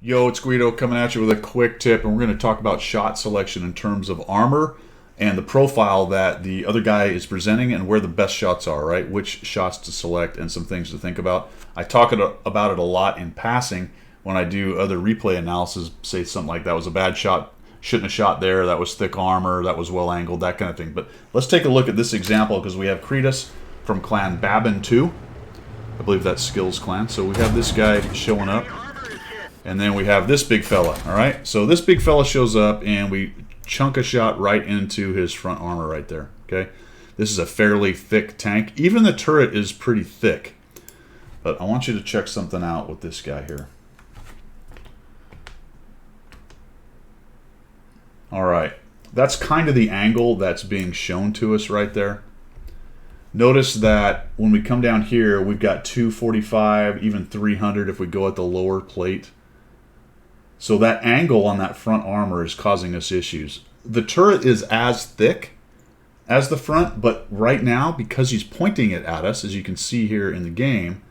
Yo, it's Guido coming at you with a quick tip, and we're going to talk about shot selection in terms of armor and the profile that the other guy is presenting and where the best shots are, right? Which shots to select and some things to think about. I talk about it a lot in passing when I do other replay analysis, say something like that was a bad shot, shouldn't have shot there, that was thick armor, that was well angled, that kind of thing. But let's take a look at this example because we have Kretus from clan Babin 2. I believe that's Skills clan. So we have this guy showing up. And then we have this big fella, all right? So this big fella shows up, and we chunk a shot right into his front armor right there, okay? This is a fairly thick tank. Even the turret is pretty thick. But I want you to check something out with this guy here. All right. That's kind of the angle that's being shown to us right there. Notice that when we come down here, we've got 245, even 300 if we go at the lower plate. So that angle on that front armor is causing us issues. The turret is as thick as the front, but right now, because he's pointing it at us, as you can see here in the game,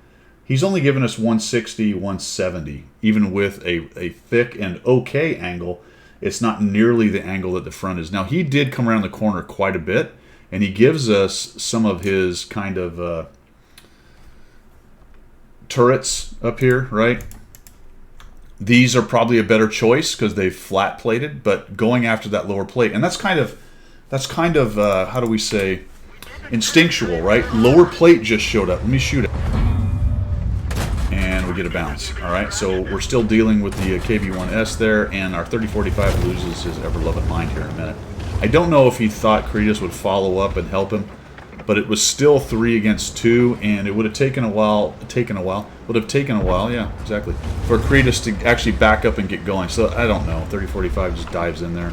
he's only giving us 160, 170. Even with a thick and okay angle, it's not nearly the angle that the front is. Now, he did come around the corner quite a bit, and he gives us some of his kind of turrets up here, right? These are probably a better choice because they've flat plated, but going after that lower plate, and that's kind of how do we say, instinctual, right? Lower plate just showed up. Let me shoot it, and we get a bounce. All right, so we're still dealing with the KV-1S there, and our 3045 loses his ever-loving mind here in a minute. I don't know if he thought Kretus would follow up and help him, but it was still 3 against 2, and it would have taken a while. Yeah, exactly, for Kretus to actually back up and get going. So I don't know. 3045 just dives in there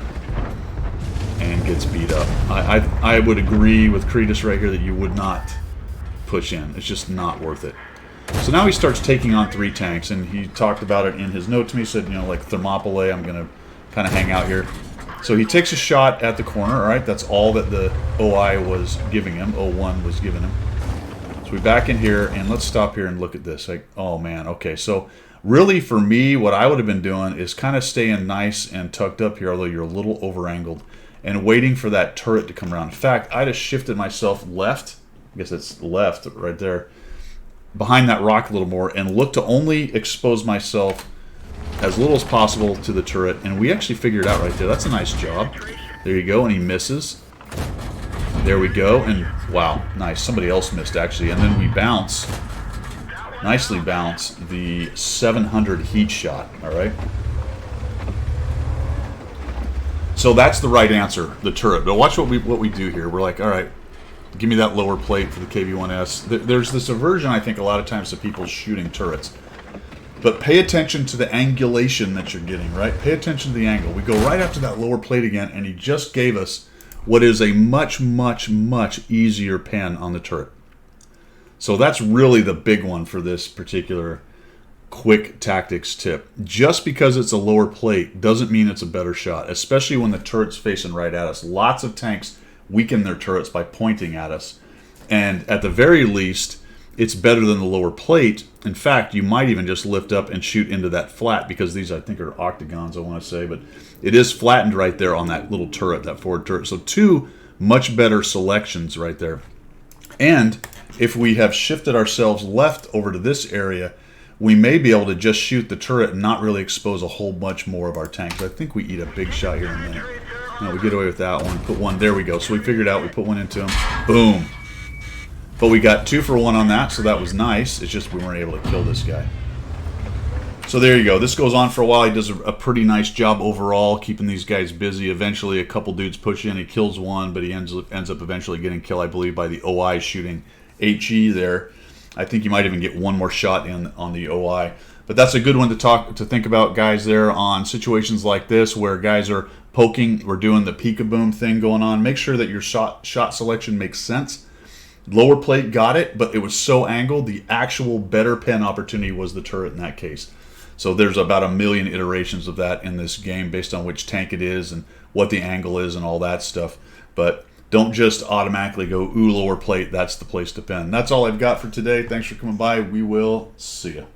and gets beat up. I would agree with Kretus right here that you would not push in. It's just not worth it. So now he starts taking on 3 tanks, and he talked about it in his note to me. He said, you know, like Thermopylae, I'm going to kind of hang out here. So he takes a shot at the corner, all right? That's all that the OI was giving him, O1 was giving him. So we back in here, and let's stop here and look at this. Like, oh man, okay. So really for me, what I would have been doing is kind of staying nice and tucked up here, although you're a little over-angled, and waiting for that turret to come around. In fact, I just shifted myself left, I guess it's left right there, behind that rock a little more, and look to only expose myself as little as possible to the turret, and we actually figured it out right there. That's a nice job. There you go, and he misses. There we go, and wow, nice. Somebody else missed, actually, and then we bounce, nicely bounce, the 700 heat shot, all right? So that's the right answer, the turret. But watch what we do here. We're like, all right, give me that lower plate for the KV-1S. There's this aversion, I think, a lot of times to people shooting turrets. But pay attention to the angulation that you're getting, right? Pay attention to the angle. We go right after that lower plate again, and he just gave us what is a much, much, much easier pen on the turret. So that's really the big one for this particular quick tactics tip. Just because it's a lower plate doesn't mean it's a better shot, especially when the turret's facing right at us. Lots of tanks weaken their turrets by pointing at us. And at the very least, it's better than the lower plate. In fact, you might even just lift up and shoot into that flat, because these, I think, are octagons, I want to say, but it is flattened right there on that little turret, that forward turret. So 2 much better selections right there. And if we have shifted ourselves left over to this area, we may be able to just shoot the turret and not really expose a whole bunch more of our tanks. I think we eat a big shot here in a minute. No, we get away with that one. Put one, there we go. So we figured out, we put one into him. Boom. But we got 2 for 1 on that, so that was nice. It's just we weren't able to kill this guy. So there you go. This goes on for a while. He does a pretty nice job overall, keeping these guys busy. Eventually, a couple dudes push in. He kills one, but he ends up eventually getting killed, I believe, by the OI shooting HE there. I think you might even get one more shot in on the OI. But that's a good one to think about, guys, there on situations like this where guys are poking or doing the peek-a-boom thing going on. Make sure that your shot selection makes sense. Lower plate got it, but it was so angled, the actual better pen opportunity was the turret in that case. So there's about 1 million iterations of that in this game based on which tank it is and what the angle is and all that stuff. But don't just automatically go, ooh, lower plate, that's the place to pen. That's all I've got for today. Thanks for coming by. We will see you.